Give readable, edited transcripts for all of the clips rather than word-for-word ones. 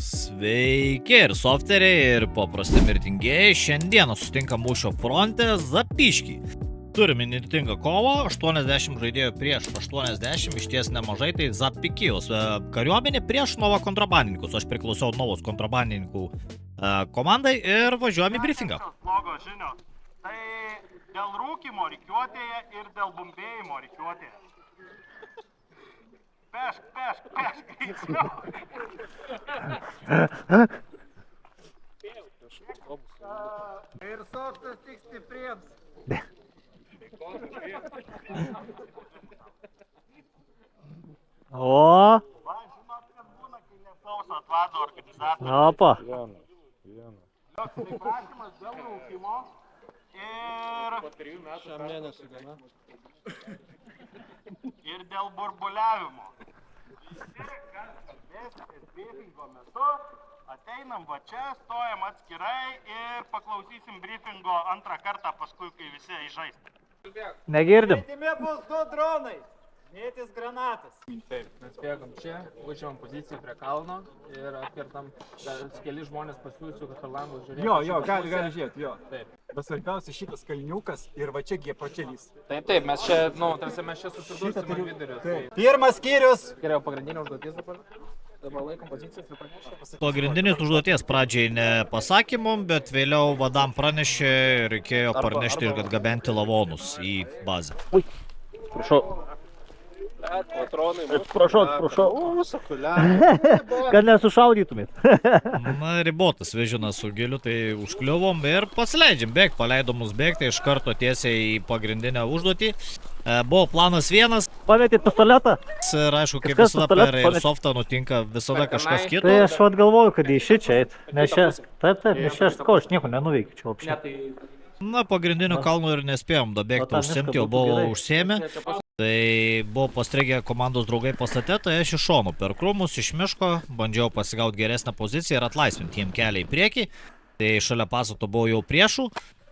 Sveiki ir softeriai, ir paprasti mirtingieji. Šiandieną susitinka mūšio fronte Zapyškį. Turime įnirtingą kovą, 80 žaidėjų prieš 80, iš ties nemažai, tai Zapykijos kariuomenė prieš Nova kontrabandininkus. Aš priklausau Novos kontrabandininkų komandai ir važiuojam į briefingą. Blogos žinios. Tai dėl rūkimo rikiuotėje ir dėl bumbėjimo rikiuotėje. Pešk, greičiau. Ir softas tik stipriems. O, Va, žinot, kas būna, kai neklauso atvado organizatorių. opa. Joks tai prašymas dėl rūkimo ir dėl burbuliavimo. Visi, kas kalbėsitės briefingo metu, ateinam va čia, stojam atskirai ir paklausysim briefingo antrą kartą paskui, kai visi įžais. Negirdim. Žaidime bus 2 dronai, mėtis granatas. Taip, mes bėgam čia, užimam poziciją prie kalno ir atkertam, keli žmonės pasiūlysiu, kad per langus žiūrėtų. Jo, gali žiūrėti, jo. Taip. Bet svarbiausia šitas kalniukas ir va čia giepročelys. Taip, mes čia, tarsi mes čia susidursim ant vidurio. Pirmas skyrius. Geriau pagrindinė užduotis dabar. Dabar laikom pozicijas ir pranešim. Pagrindinis užduoties pradžiai nepasakymom, bet vėliau vadam pranešė, reikėjo parnešti ir atgabenti lavonus į bazę. Prašau. Atsiprašau. Kad nesušaudytumėt. Na, ribotas vežinas su giliu, tai užkliuvom ir pasileidžiam bėgti, paleidom mus bėgti iš karto tiesiai į pagrindinę užduotį. Buvo planas vienas Pametėt pistoletą? ir aišku, kaip Kažkas visada pistoletą per Airsoftą nutinka visada kažkas kito. Tai aš vat galvoju, kad į šičia eit. Nes čia, taip, nes čia aš sakau, aš nieko nenuveikiu čia apšiai. Na, pagrindinių kalnų ir nespėjom dabėgti, užsimti, jau buvo užsėmę. Tai buvo pastrigę komandos draugai pastate, tai aš iš šonų per krūmus, iš miško, bandžiau pasigauti geresnę poziciją ir atlaisvinti jiem kelią į priekį. Tai šalia pastato buvo jau priešų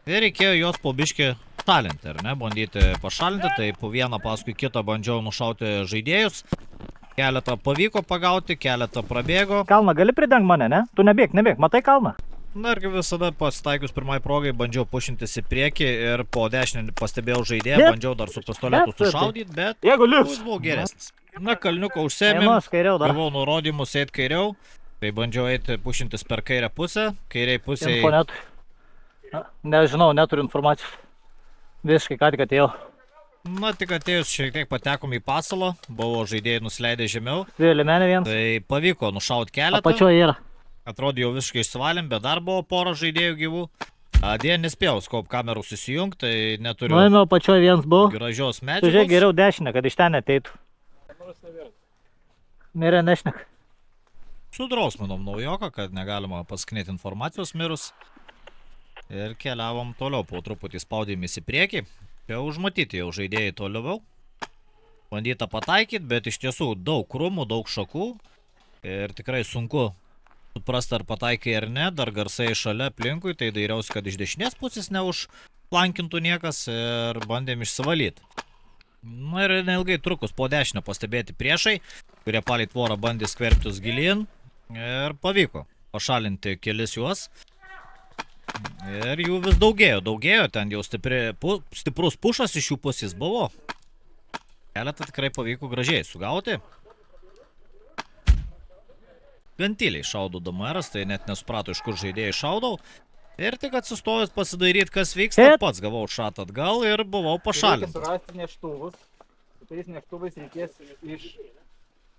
ir reikėjo juos po biškį šalinti, ar ne, bandyti pašalinti. Tai po vieną paskui kitą bandžiau nušauti žaidėjus. Keletą pavyko pagauti, keletą prabėgo. Kalną gali pridengti mane, ne? Tu nebėg, matai kalną? Na ir kaip visada pasitaikius pirmai progai bandžiau pušintis į priekį ir po dešinį pastebėjau žaidėją, bandžiau dar su pistoletu sušaudyti, bet Jeigu liuks. jis buvo geresnis. Na, kalniuką užsėmėm, Einu aš kairiau dar. gavau nurodymus eiti kairiau, tai bandžiau eiti pušintis per kairę pusę, kairiai pusėje. Info neturiu. Nežinau, neturiu informacijos. Visiškai ką tik atėjau. Na, tik atėjus šiek tiek patekom į pasalą, buvo žaidėjai nusileidę žemiau, Liemenė vienas. tai pavyko nušauti keletą. Apačioje yra. Atrodė jau visiškai išsivalėm, bet dar buvo pora žaidėjų gyvų. Dėja nespėjau skop kamerų susijungti, tai neturiu Nuėmiau apačioje vienas buvo. gražios Tu žiūrėk medžiagos. geriau dešinę, kad iš ten ateitų. Mirė nešnek. Sudrausminom naujoką, kad negalima paskinėti informacijos mirus. Ir keliavom toliau, po truputį spaudėmės į priekį. Jau užmatyti jau žaidėjai toliau. Bandyta pataikyti, bet iš tiesų daug krūmų, daug šakų. Ir tikrai sunku suprasti, ar pataikai ar ne. Dar garsai šalia aplinkui, tai dairiausi, kad iš dešinės pusės neužplankintų niekas ir bandėm išsivalyti. Na ir neilgai trukus po dešinę pastebėti priešai, kurie palei tvorą bandė skverbtis gilin. Ir pavyko pašalinti kelis juos. Ir jų vis daugėjo, ten jau stiprus pušas iš jų pusės buvo. Keletą tikrai pavyko gražiai sugauti. Gan tyliai šaudau DMR'as, tai net nesuprato, iš kur žaidėjai šaudau. Ir tik atsistojus pasidairyti, kas vyksta, pats gavau šatą atgal ir buvau Reikia pašalintas. surasti neštuvus. Su tais neštuvais reikės iš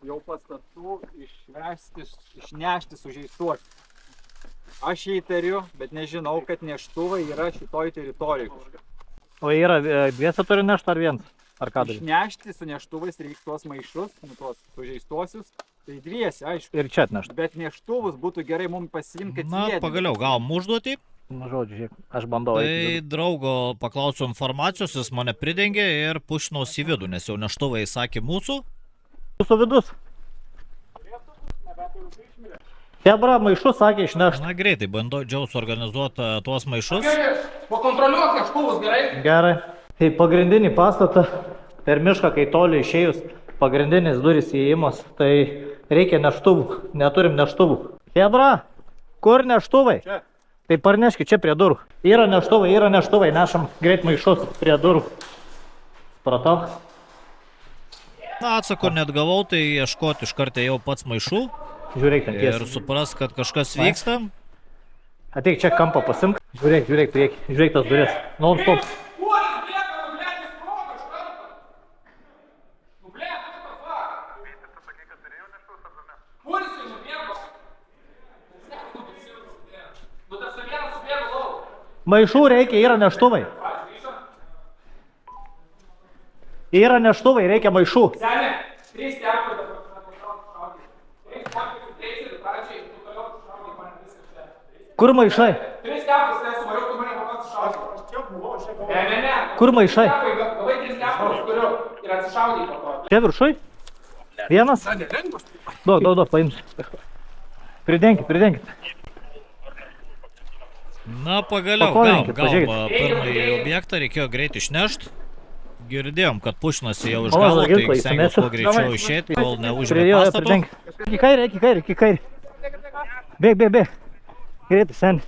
jau pastatų išnešti sužeistuosius. Aš įtariu, bet nežinau, kad neštuvai yra šitoj teritorijoj. O yra dviese turi nešti ar vienas? Ar ką daryti? Išnešti su neštuvais reikia tuos maišus, tuos sužeistuosius. Tai dviesi, aišku. Ir čia atnešti. Bet neštuvus būtų gerai mums pasiimti, kad Na, jie... pagaliau gavom užduotį. Nu, žodžiu, žiūrėk, aš bandau Tai eiti. draugo paklausiau informacijos, jis mane pridengė ir pušinaus į vidų, nes jau neštuvai sakė mūsų. Jūsų vidus. Hebra, maišus sakė išnešti. Na greitai, bandžiau suorganizuoti tuos maišus. Pakontroliuok neštuvus, gerai? Gerai. Tai pagrindinį pastatą per mišką, kai toli išėjus, pagrindinis durys įėjimas, tai reikia neštuvų. Neturim neštuvų. Hebra, kur neštuvai? Čia. Tai parneškit čia prie durų. Yra neštuvai, nešam greit maišus prie durų. Pratau. Na, atsako net gavau, tai ieškoti iš karto jau pats maišų Žiūrėk ten ir tiesiai. supras, kad kažkas vyksta. Ateik čia kampą pasimk. Žiūrėk prieki. Žiūrėk tas duris. Non stop. Kuris bėga, nu blėt, jis proga iš karto. Nu blėt, what the fuck? Kuris jis nubėgo? Nu tas vienas subėgo lauk. Maišų reikia, yra neštuvai. Yra neštuvai, reikia maišų. Senė, 3 tepai dabar šaudyti. 3 tepai suteiks ir pradžiai, tu toliau šaudyti man viską čia. Kur maišai? 3 tepas, nes suvariau, tu mane papats šaudyti. Aš čia buvau, aš čia buvau. Ne. Kur maišai? Gavai 3 tepus turiu ir atsišaudyti po to. Čia viršui? Vienas? Duok, paimsiu. Pridenkit. Na, pagaliau, Pakolinkit, gavom pirmąjį objektą, reikėjo greit išnešti. Girdėjom, kad pušinasi jau iš O, galo, ginklą tai stengiausi kuo įsimesiu. greičiau išėti, kol neužėmė Prie jo, pastato. pridenk. Į kairį. Bėg. Greitai, seni.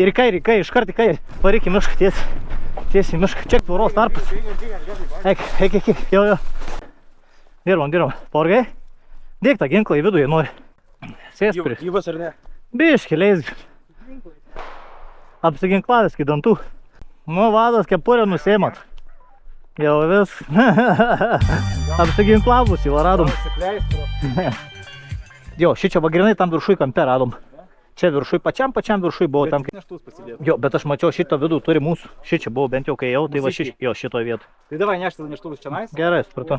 Ir į kairį, iškart į kairį. Varyk į mišką, tiesiai į mišką. Čia tvoros tarpas. Eik. Jo. Dirbam. Porgai. Dėk tą ginklą į vidų, jei nori. Sės prie. Gyvas ar ne? Biški, leis. Apsiginklavęs iki dantų. Nu, vadas kepurę nusėmat. Jau vis. Apsiginklavus jau radom. Jo, šičia va grinai tam viršui kampe radom. Čia viršui, pačiam viršui buvo tam. Neštus pasidėt. Jo, bet aš mačiau šito vidų turi mūsų. Šičia buvo bent jau kai jau, tai va šito vietoj. Tai davai neštis neštuvus čia nais. Gerai, supratau.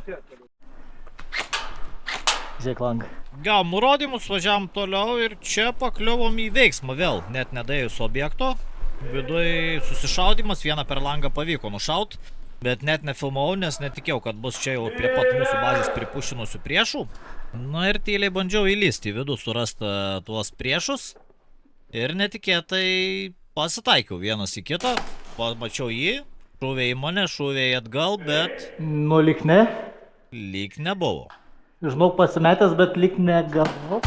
Žiūrėk langą. Gavom nurodymus, važiavom toliau ir čia pakliuvom į veiksmą vėl, net nedėjus objekto. Viduj susišaudimas, vieną per langą pavyko nušaut, bet net nefilmavau, nes netikėjau, kad bus čia jau prie pat mūsų bazės pripušinusių priešų. Na ir tyliai bandžiau įlysti į vidų, surasti tuos priešus. Ir netikėtai pasitaikiau vienas į kitą, pamačiau jį, šūviai į mane, šūviai atgal, bet Nu, lyg ne. lyg nebuvo. Žinau, pasimetęs, bet lyg negavau.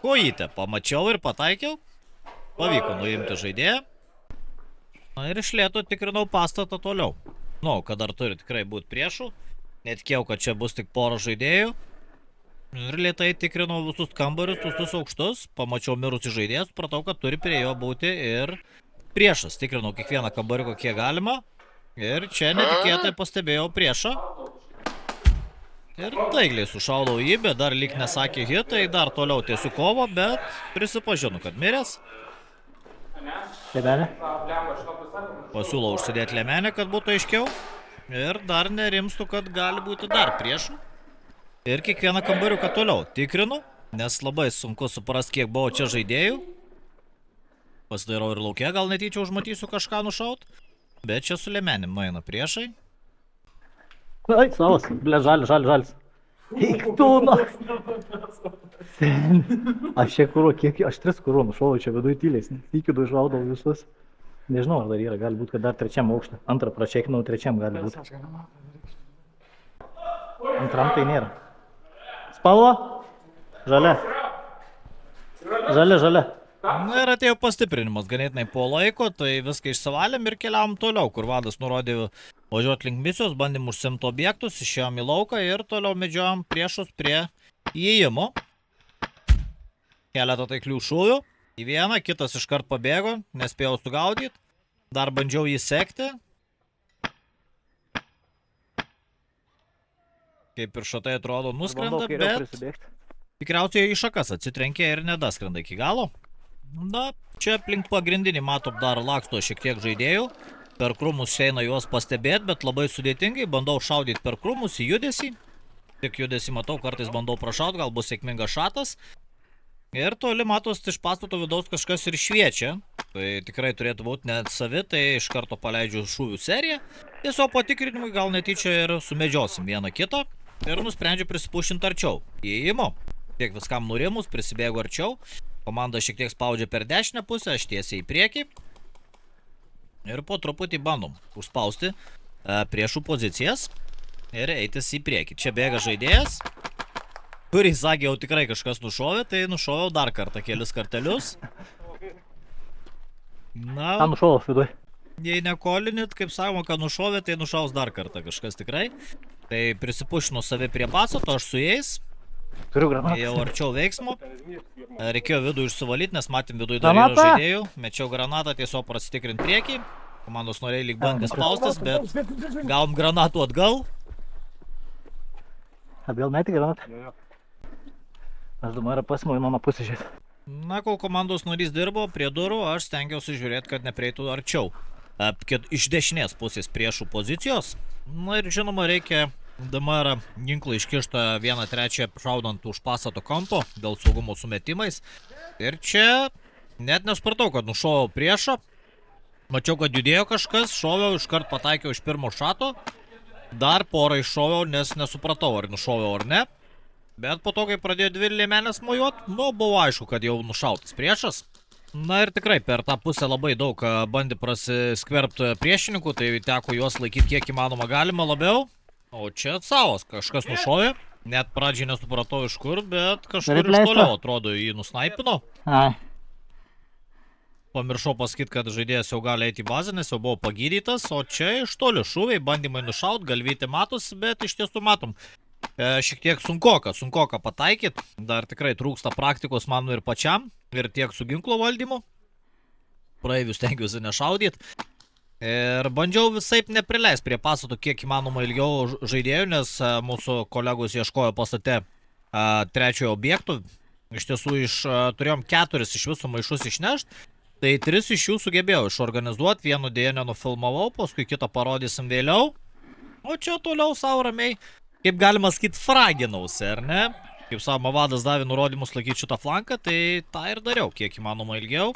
Kojytę pamačiau ir pataikiau. Pavyko nuimti žaidėją. Na ir iš lėto tikrinau pastatą toliau. Nu, kad dar turi tikrai būti priešų. Netikėjau, kad čia bus tik pora žaidėjų. Ir lėtai tikrinau visus kambarius, visus aukštus. Pamačiau mirusį žaidėją, supratau, kad turi prie jo būti ir priešas. Tikrinau kiekvieną kambariuką kiek galima. Ir čia netikėtai pastebėjau priešą. Ir taikliai sušaudau jį, bet dar lyg nesakė hitai, dar toliau tiesiu kovą, bet prisipažinu, kad miręs. Liemenė? Pasiūlau užsidėti liemenę, kad būtų aiškiau. Ir dar nerimstu, kad gali būti dar priešų. Ir kiekvieną kambariuką toliau tikrinu, nes labai sunku suprasti, kiek buvo čia žaidėjų. Pasidairau ir lauke, gal netyčia užmatysiu kažką nušaut. Bet čia su liemenim nueina priešai. Ai, savas. Ble, žalis. Eik tu, na. Aš čia kuro, aš 3 kuro nušovau čia viduj tyliais. Iki du išvaudau visus. Nežinau, ar dar yra, gali būti, kad dar 3 aukštą. Antrą pračekinau, 3 gali būti. Antram tai nėra. Spalva? Žalia. Na ir atėjo pastiprinimas ganėtinai po laiko, tai viską išsivalėm ir keliavom toliau, kur vadas nurodė važiuoti link misijos, bandėm užsimti objektus, išėjom į lauką ir toliau medžiojom priešus prie įėjimo. Keletą taiklių šūvių, į vieną, kitas iškart pabėgo, nespėjau sugaudyti, dar bandžiau jį sekti. Kaip ir šatai atrodo nuskrenda, bet tikriausiai į šakas atsitrenkė ir nedaskrenda iki galo. Na, čia aplink pagrindinį matom dar laksto šiek tiek žaidėjų. Per krūmus eina juos pastebėti, bet labai sudėtingai. Bandau šaudyti per krūmus į judesį. Tik judesį matau, kartais bandau prašaut, gal bus sėkmingas šatas. Ir toli matos iš pastato vidaus kažkas ir šviečia. Tai tikrai turėtų būti net savi, tai iš karto paleidžiu šūvių seriją. Tiesiog patikrinimui gal netyčia ir sumedžiosim vieną kitą. Ir nusprendžiu prisipušinti arčiau. Įėjimo. Tiek viskam nurimus, prisibėgu arčiau. Komanda šiek tiek spaudžia per dešinę pusę, aš tiesiai į priekį. Ir po truputį bandom užspausti priešų pozicijas ir eitis į priekį. Čia bėga žaidėjas. kurį sakė, jau tikrai kažkas nušovė, tai nušoviau dar kartą kelis kartelius. Na, Ką nušovau viduj? jei nekolinit, kaip sakoma, kad nušovė, tai nušaus dar kartą kažkas tikrai. Tai prisipušinu savi prie pastato, aš su jais. Turiu granatą. Jau arčiau veiksmo. Reikėjo vidų išsivalyti, nes matėm vidui dar yra Granata? žaidėjų. Mečiau granatą tiesiog prasitikrint priekį. Komandos noriai lyg bandė spaustas, bet gavom granatų atgal. Atgal meti granatą? Aš dabar pasimau į mano pusę žiūrėti. Na, kol komandos narys dirbo prie durų, aš stengiausi žiūrėti, kad nepreitų arčiau. Iš dešinės pusės priešų pozicijos. Na ir žinoma, reikia DMR ginklą iškištą 1/3 šaudant už pastato kampo dėl saugumo sumetimais. Ir čia net nesupratau, kad nušoviau priešą. Mačiau, kad judėjo kažkas, šoviau, iškart pataikiau iš pirmo šato. Dar porą iššoviau, nes nesupratau, ar nušoviau ar ne. Bet po to, kai pradėjo dvi liemenės mojuot, nu, buvo aišku, kad jau nušautas priešas. Na ir tikrai per tą pusę labai daug bandė prasiskverbti priešininkų, tai teko juos laikyti kiek įmanoma galima labiau. O čia savas, kažkas nušovė. Net pradžiai nesupratau iš kur, bet kažkur iš toliau atrodo jį nusnaipino. Ai. Pamiršau pasakyti, kad žaidėjas jau gali eiti į bazę, nes jau buvo pagydytas, o čia iš toli šūviai, bandymai nušaut, galvyti matus, bet iš tiesų matom. Šiek tiek sunkoka pataikyt, dar tikrai trūksta praktikos mano ir pačiam, ir tiek su ginklo valdymu. Praeivius stengiuosi nešaudyt. Ir bandžiau visaip neprileist prie pastato kiek įmanoma ilgiau žaidėjų, nes mūsų kolegos ieškojo pastate trečiojo objektų. Iš tiesų turėjom 4 iš viso maišus išnešt, tai 3 iš jų sugebėjau išorganizuoti, vienu dėja nenufilmavau, paskui kitą parodysim vėliau. O čia toliau savo ramiai, kaip galima sakyti, fraginausi, ar ne? Kaip savo vadas davė nurodymus laikyti šitą flanką, tai tą ir dariau, kiek įmanoma ilgiau.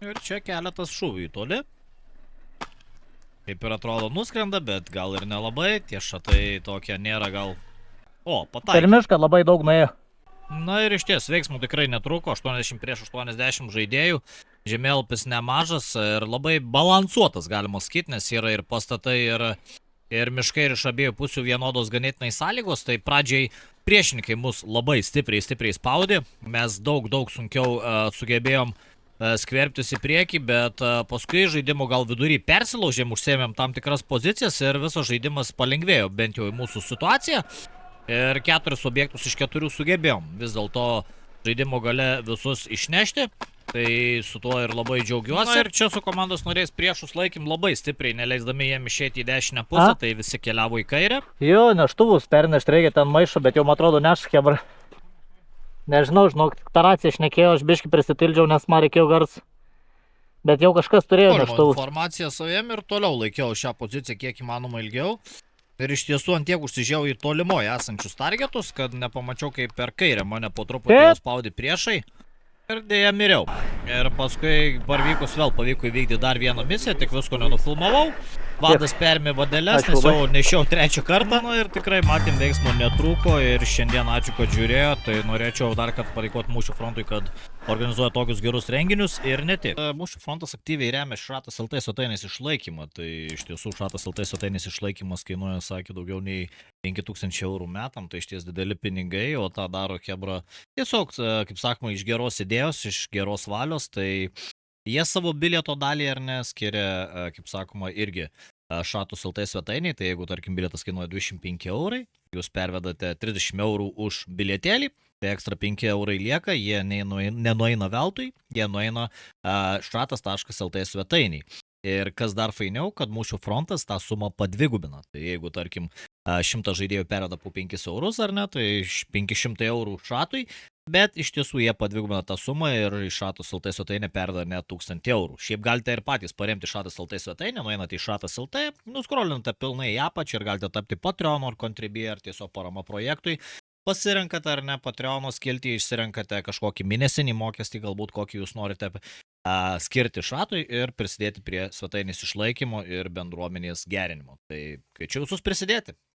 Ir čia keletas šūvių į toli. Kaip ir atrodo nuskrenda, bet gal ir nelabai, tie šatai tokie nėra gal... O, pataikė. Per mišką labai daug nuėjo. Na ir iš ties, veiksmų tikrai netruko, 80 prieš 80 žaidėjų, žemėlapis nemažas ir labai balansuotas, galima sakyti, nes yra ir pastatai, ir miškai, ir iš abiejų pusių vienodos ganėtinai sąlygos, tai pradžiai priešininkai mus labai stipriai spaudė, mes daug sunkiau sugebėjom skverbtis į priekį, bet paskui žaidimo gal vidury persilaužėm, užsėmėm tam tikras pozicijas ir visas žaidimas palengvėjo, bent jau į mūsų situaciją. Ir 4 objektus iš 4 sugebėjom. Vis dėlto žaidimo gale visus išnešti. Tai su tuo ir labai džiaugiuosi. Na ir čia su komandos nariais priešus laikym labai stipriai, neleisdami jiem išėti į dešinę pusę, tai visi keliavo į kairę. Jo, neštuvus pernešti reikia ten maišo, bet jau man atrodo neš hebra. Nežinau, žinok, tą raciją šnekėjau, aš biškį prisitildžiau, nes man reikėjo gars. Bet jau kažkas turėjo neštuvus. Informaciją saviem ir toliau laikiau šią poziciją kiek įmanoma ilgiau. Ir iš tiesų ant tiek užsižiau į tolimoje esančius targetus, kad nepamačiau, kaip per kairę mane po truputį jau spaudė priešai. Ir dėja miriau. Ir paskui parvykus vėl pavyko įvykdyti dar vieną misiją, tik visko nenufilmavau. Vadas perėmė vadeles, nes jau nešiau 3 kartą. Na ir tikrai matėm, veiksmo netrūko ir šiandien ačiū, kad žiūrėjo. Tai norėčiau dar kartą padėkoti Mūšių frontui, kad organizuoja tokius gerus renginius ir ne tik. Mūšių frontas aktyviai remia Šratas LT svetainės išlaikymą. Tai iš tiesų Šratas LT svetainės išlaikymas kainuoja, sakė, daugiau nei 5000 eurų metam. Tai iš ties dideli pinigai, o tą daro Hebra tiesiog, kaip sakoma, iš geros idėjos, iš geros valios. Tai jie savo bilieto dalį ar ne skiria, kaip sakoma, irgi Šratus LT svetainiai. Tai jeigu, tarkim, bilietas kainuoja 25 eurai, jūs pervedate 30 eurų už bilietėlį, tai ekstra 5 eurai lieka, jie nenueina veltui, jie nueina šratas.lt svetainiai. Ir kas dar fainiau, kad Mūšių frontas tą sumą padvigubina. Tai jeigu, tarkim, 100 žaidėjų perveda po 5 eurus ar ne, tai 500 eurų šratui, bet iš tiesų jie padvigubina tą sumą ir iš Šratas LT svetainę perveda net 1000 eurų. Šiaip galite ir patys paremti Šratas LT svetainę, nueinate į Šratas LT, nuskrolinate pilnai į apačią ir galite tapti Patreon ar Contribui ar tiesiog parama projektui. Pasirenkate ar ne Patreono skiltį, išsirenkate kažkokį mėnesinį mokestį, galbūt kokį jūs norite skirti Šratui ir prisidėti prie svetainės išlaikymo ir bendruomenės gerinimo. Tai kviečiu visus prisidėti.